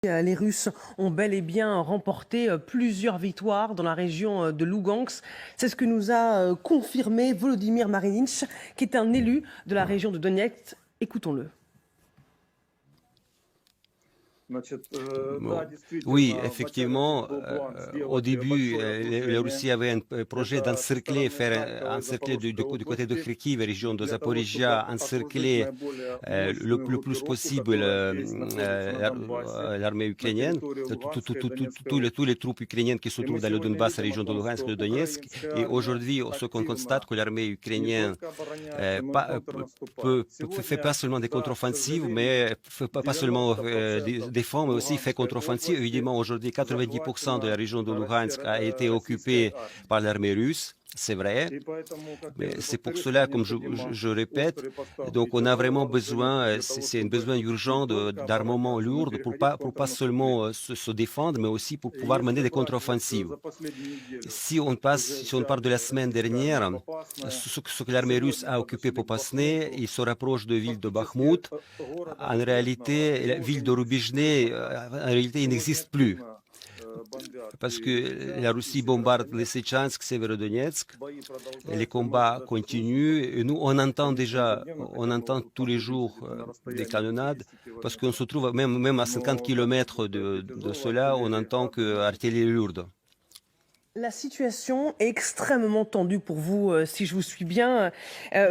Les Russes ont bel et bien remporté plusieurs victoires dans la région de Lougansk. C'est ce que nous a confirmé Volodymyr Marinitch, qui est un élu de la région de Donetsk. Écoutons-le. Bon. Oui, effectivement, au début, la Russie avait un projet d'encercler, faire encercler du côté de Kharkiv, région de Zaporizhia, encercler le plus possible l'armée ukrainienne, tous les troupes ukrainiennes qui se trouvent dans le Donbass, la région de Luhansk, de Donetsk. Et aujourd'hui, ce qu'on constate, que l'armée ukrainienne fait pas seulement des contre-offensives, mais pas seulement défend, mais aussi fait contre-offensive. Évidemment, aujourd'hui, 90% de la région de Luhansk a été occupée par l'armée russe. C'est vrai, mais c'est pour cela, comme je répète, donc on a vraiment besoin, c'est un besoin urgent d'armement lourd pour pas seulement se défendre, mais aussi pour pouvoir mener des contre-offensives. Si on part de la semaine dernière, ce que l'armée russe a occupé Popasné, il se rapproche de la ville de Bakhmout. En réalité, la ville de Rubizhne, en réalité, il n'existe plus. Parce que la Russie bombarde les Lysychansk, Severodonetsk, les combats continuent. Et nous, on entend tous les jours des canonnades, parce qu'on se trouve même à 50 km de cela, on entend que l'artillerie lourde. La situation est extrêmement tendue pour vous, si je vous suis bien.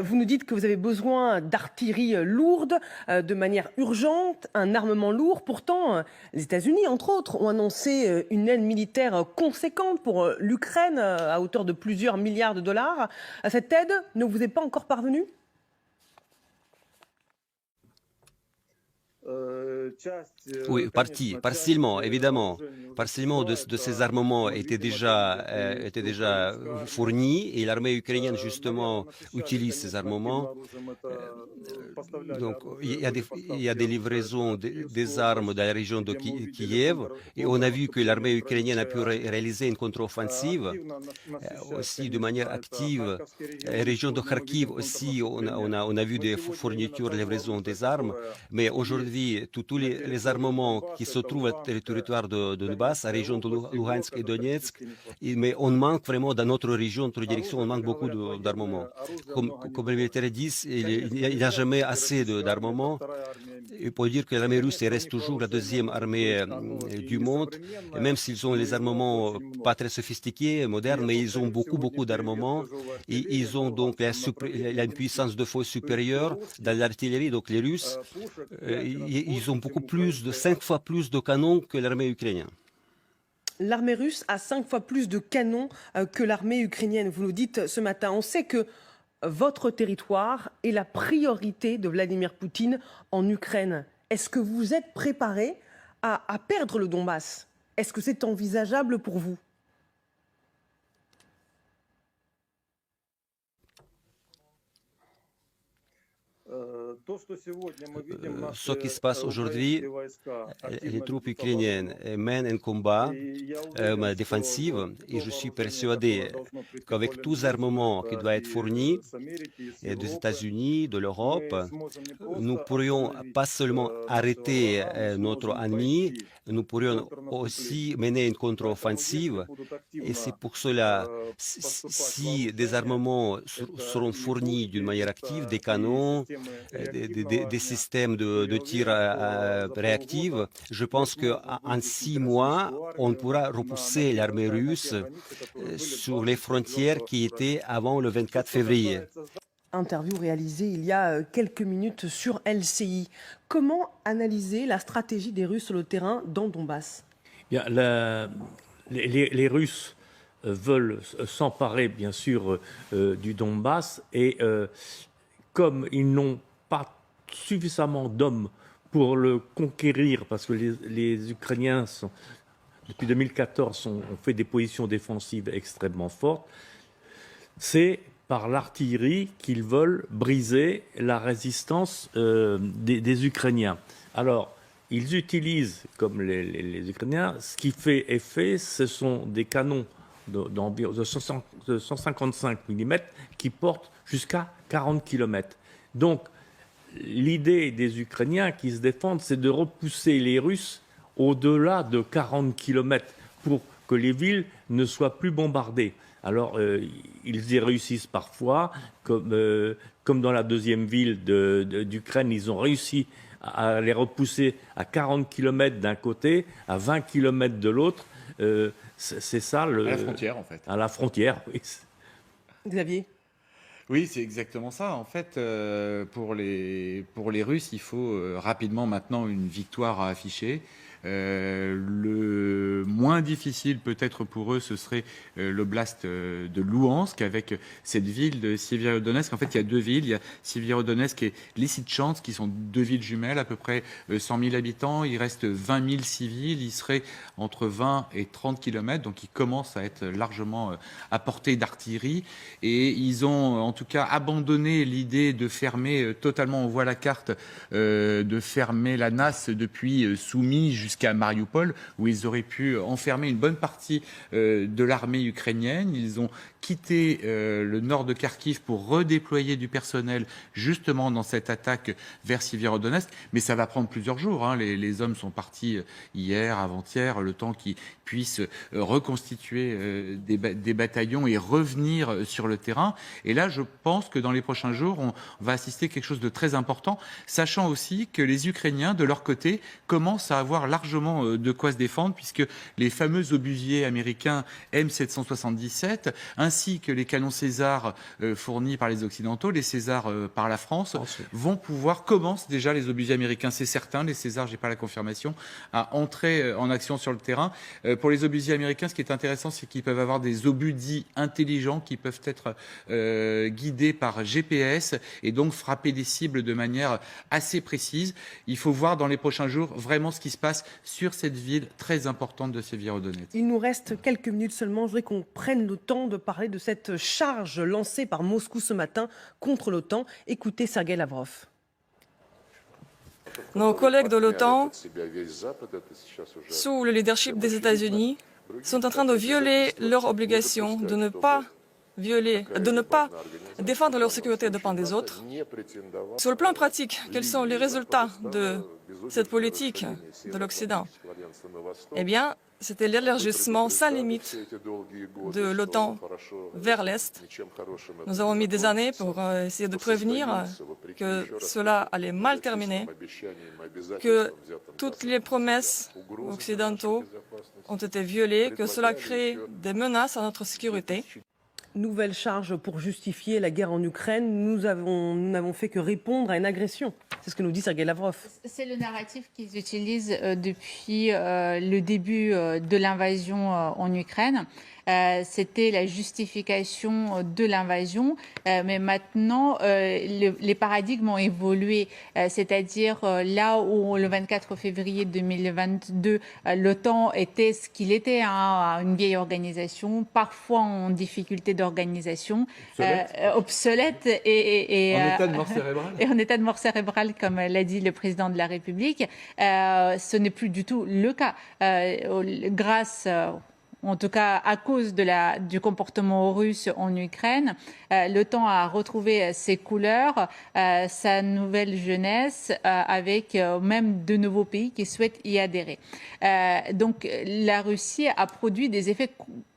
Vous nous dites que vous avez besoin d'artillerie lourde, de manière urgente, un armement lourd. Pourtant, les États-Unis, entre autres, ont annoncé une aide militaire conséquente pour l'Ukraine à hauteur de plusieurs milliards de dollars. Cette aide ne vous est pas encore parvenue ? Oui, partiellement, évidemment. Partiellement de ces armements étaient déjà fournis et l'armée ukrainienne, justement, utilise ces armements. Donc, il y a des livraisons des armes dans la région de Kiev et on a vu que l'armée ukrainienne a pu réaliser une contre-offensive aussi de manière active. La région de Kharkiv aussi, on a vu des fournitures, livraisons des armes, mais aujourd'hui, tous les armements qui se trouvent sur le territoire de Donbass, la région de Luhansk et Donetsk, mais on manque vraiment dans notre région, notre direction, on manque beaucoup d'armements. Comme les militaires disent, il n'y a jamais assez d'armements. Il faut dire que l'armée russe reste toujours la deuxième armée du monde, et même s'ils ont les armements pas très sophistiqués, modernes, mais ils ont beaucoup d'armements. Et ils ont donc une puissance de feu supérieure dans l'artillerie, donc les Russes. Ils ont 5 fois plus de canons que l'armée ukrainienne. L'armée russe a 5 fois plus de canons que l'armée ukrainienne. Vous nous dites ce matin, on sait que votre territoire est la priorité de Vladimir Poutine en Ukraine. Est-ce que vous êtes préparé à perdre le Donbass? Est-ce que c'est envisageable pour vous? Ce qui se passe aujourd'hui, les troupes ukrainiennes mènent un combat défensif et je suis persuadé qu'avec tous les armements qui doivent être fournis des États-Unis, de l'Europe, nous pourrions pas seulement arrêter notre ennemi, nous pourrions aussi mener une contre-offensive. Et c'est pour cela, si des armements seront fournis d'une manière active, des canons, des systèmes de tir réactifs, je pense qu'en 6 mois, on pourra repousser l'armée russe sur les frontières qui étaient avant le 24 février. Interview réalisée il y a quelques minutes sur LCI. Comment analyser la stratégie des Russes sur le terrain dans Donbass? Bien, les Russes veulent s'emparer, bien sûr, du Donbass et comme ils n'ont pas suffisamment d'hommes pour le conquérir, parce que les Ukrainiens, depuis 2014, ont fait des positions défensives extrêmement fortes, c'est par l'artillerie qu'ils veulent briser la résistance des Ukrainiens. Alors, ils utilisent, comme les Ukrainiens, ce qui fait effet, ce sont des canons de 155 mm qui portent jusqu'à 40 km. Donc, l'idée des Ukrainiens qui se défendent, c'est de repousser les Russes au-delà de 40 kilomètres pour que les villes ne soient plus bombardées. Alors, ils y réussissent parfois, comme dans la deuxième ville d'Ukraine, ils ont réussi à les repousser à 40 kilomètres d'un côté, à 20 kilomètres de l'autre. C'est ça le... À la frontière, en fait. À la frontière, oui. Xavier? Oui, c'est exactement ça. En fait, pour les Russes, il faut rapidement maintenant une victoire à afficher. Le moins difficile peut-être pour eux, ce serait l'oblast de Louhansk avec cette ville de Sieviero-Donetsk. En fait, il y a deux villes. Il y a Sieviero-Donetsk et Lysychansk qui sont deux villes jumelles, à peu près 100 000 habitants. Il reste 20 000 civils. Ils seraient entre 20 et 30 kilomètres. Donc, ils commencent à être largement à portée d'artillerie. Et ils ont en tout cas abandonné l'idée de fermer totalement, on voit la carte, de fermer la Nasse depuis Soumy jusqu'à Mariupol, où ils auraient pu enfermer une bonne partie de l'armée ukrainienne. Ils ont quitté le nord de Kharkiv pour redéployer du personnel justement dans cette attaque vers Sieviero-Donetsk. Mais ça va prendre plusieurs jours, hein. Les hommes sont partis hier, avant-hier, le temps qu'ils puissent reconstituer des bataillons et revenir sur le terrain. Et là, je pense que dans les prochains jours, on va assister à quelque chose de très important, sachant aussi que les Ukrainiens, de leur côté, commencent à avoir largement de quoi se défendre, puisque les fameux obusiers américains M777, ainsi que les canons César fournis par les Occidentaux, les César par la France, vont pouvoir, commencent déjà les obusiers américains, c'est certain, les César, j'ai pas la confirmation, à entrer en action sur le terrain. Pour les obusiers américains, ce qui est intéressant, c'est qu'ils peuvent avoir des obus dits intelligents qui peuvent être guidés par GPS et donc frapper des cibles de manière assez précise. Il faut voir dans les prochains jours vraiment ce qui se passe sur cette ville très importante de Sieviero-Donetsk. Il nous reste quelques minutes seulement. Je voudrais qu'on prenne le temps de parler de cette charge lancée par Moscou ce matin contre l'OTAN. Écoutez Sergueï Lavrov. Nos collègues de l'OTAN, sous le leadership des États-Unis, sont en train de violer leur obligation de ne pas défendre leur sécurité dépend des autres. Sur le plan pratique, quels sont les résultats de cette politique de l'Occident? Eh bien, c'était l'élargissement sans limite de l'OTAN vers l'Est. Nous avons mis des années pour essayer de prévenir que cela allait mal terminer, que toutes les promesses occidentaux ont été violées, que cela crée des menaces à notre sécurité. Nouvelle charge pour justifier la guerre en Ukraine. Nous n'avons fait que répondre à une agression. C'est ce que nous dit Sergueï Lavrov. C'est le narratif qu'ils utilisent depuis le début de l'invasion en Ukraine. C'était la justification de l'invasion, mais maintenant les paradigmes ont évolué, c'est-à-dire là où le 24 février 2022 l'OTAN était ce qu'il était, hein, une vieille organisation, parfois en difficulté d'organisation, obsolète et en état de mort cérébrale. Et en état de mort cérébrale, comme l'a dit le président de la République. Ce n'est plus du tout le cas. Grâce en tout cas à cause du comportement russe en Ukraine, l'OTAN a retrouvé ses couleurs, sa nouvelle jeunesse, avec même de nouveaux pays qui souhaitent y adhérer. Donc la Russie a produit des effets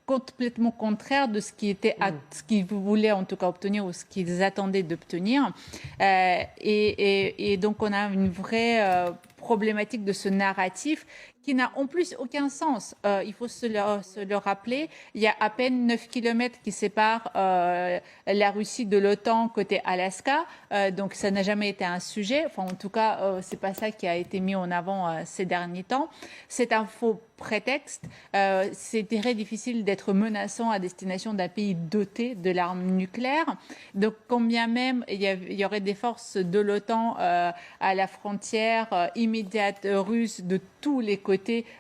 complètement contraires de ce qu'ils voulaient en tout cas obtenir ou ce qu'ils attendaient d'obtenir. Et donc on a une vraie problématique de ce narratif qui n'a en plus aucun sens. Il faut se le rappeler. Il y a à peine 9 kilomètres qui séparent la Russie de l'OTAN côté Alaska. Donc ça n'a jamais été un sujet. Enfin, en tout cas, c'est pas ça qui a été mis en avant ces derniers temps. C'est un faux prétexte. C'est très difficile d'être menaçant à destination d'un pays doté de l'arme nucléaire. Donc, combien même il y aurait des forces de l'OTAN à la frontière immédiate russe de tous les côtés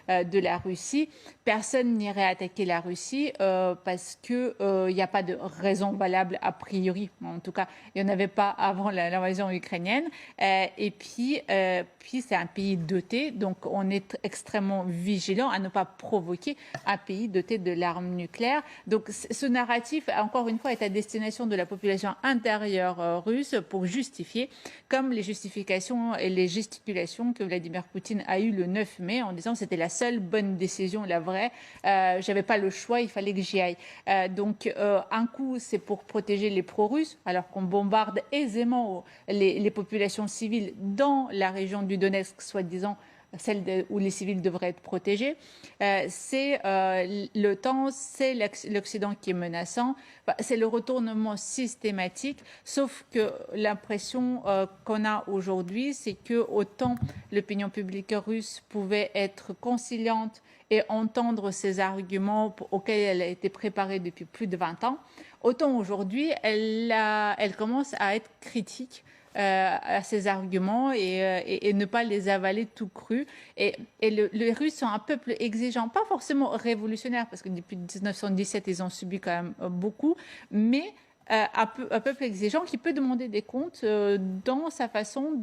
de la Russie, personne n'irait attaquer la Russie parce que il n'y a pas de raison valable a priori. En tout cas, il n'y en avait pas avant l'invasion ukrainienne. Et puis c'est un pays doté, donc on est extrêmement vigilant à ne pas provoquer un pays doté de l'arme nucléaire. Donc ce narratif, encore une fois, est à destination de la population intérieure russe pour justifier, comme les justifications et les gesticulations que Vladimir Poutine a eues le 9 mai en disant disant c'était la seule bonne décision, la vraie. J'avais pas le choix, il fallait que j'y aille. Donc un coup c'est pour protéger les pro-russes, alors qu'on bombarde aisément les populations civiles dans la région du Donetsk, soi-disant celle où les civils devraient être protégés. C'est l'OTAN, c'est l'Occident qui est menaçant. C'est le retournement systématique, sauf que l'impression qu'on a aujourd'hui, c'est que autant l'opinion publique russe pouvait être conciliante et entendre ces arguments auxquels elle a été préparée depuis plus de 20 ans, autant aujourd'hui, elle commence à être critique à ces arguments et ne pas les avaler tout cru. Et les Russes sont un peuple exigeant, pas forcément révolutionnaire, parce que depuis 1917, ils ont subi quand même beaucoup, mais un peuple exigeant qui peut demander des comptes dans sa façon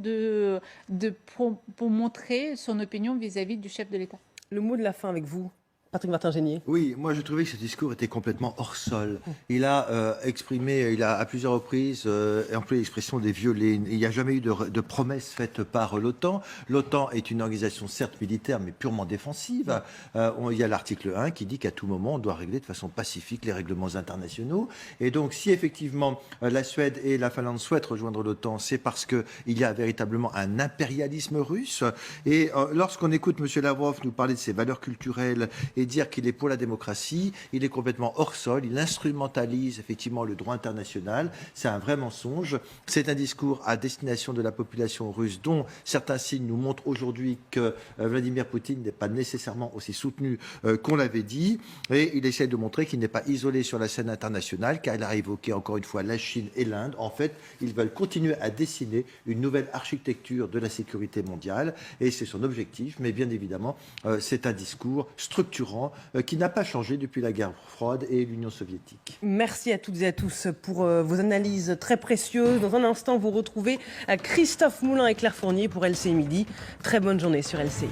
pour montrer son opinion vis-à-vis du chef de l'État. Le mot de la fin avec vous, Patrick Martin-Génier. Oui, moi je trouvais que ce discours était complètement hors sol. Il a exprimé, il a à plusieurs reprises employé l'expression des violets. Il n'y a jamais eu de promesses faites par l'OTAN. L'OTAN est une organisation certes militaire mais purement défensive. Il y a l'article 1 qui dit qu'à tout moment on doit régler de façon pacifique les règlements internationaux. Et donc si effectivement la Suède et la Finlande souhaitent rejoindre l'OTAN, c'est parce qu'il y a véritablement un impérialisme russe. Et lorsqu'on écoute M. Lavrov nous parler de ses valeurs culturelles et dire qu'il est pour la démocratie, il est complètement hors sol, il instrumentalise effectivement le droit international, c'est un vrai mensonge, c'est un discours à destination de la population russe dont certains signes nous montrent aujourd'hui que Vladimir Poutine n'est pas nécessairement aussi soutenu qu'on l'avait dit, et il essaie de montrer qu'il n'est pas isolé sur la scène internationale, car il a évoqué encore une fois la Chine et l'Inde. En fait, ils veulent continuer à dessiner une nouvelle architecture de la sécurité mondiale, et c'est son objectif, mais bien évidemment, c'est un discours structurant qui n'a pas changé depuis la guerre froide et l'Union soviétique. Merci à toutes et à tous pour vos analyses très précieuses. Dans un instant, vous retrouvez Christophe Moulin et Claire Fournier pour LCI Midi. Très bonne journée sur LCI.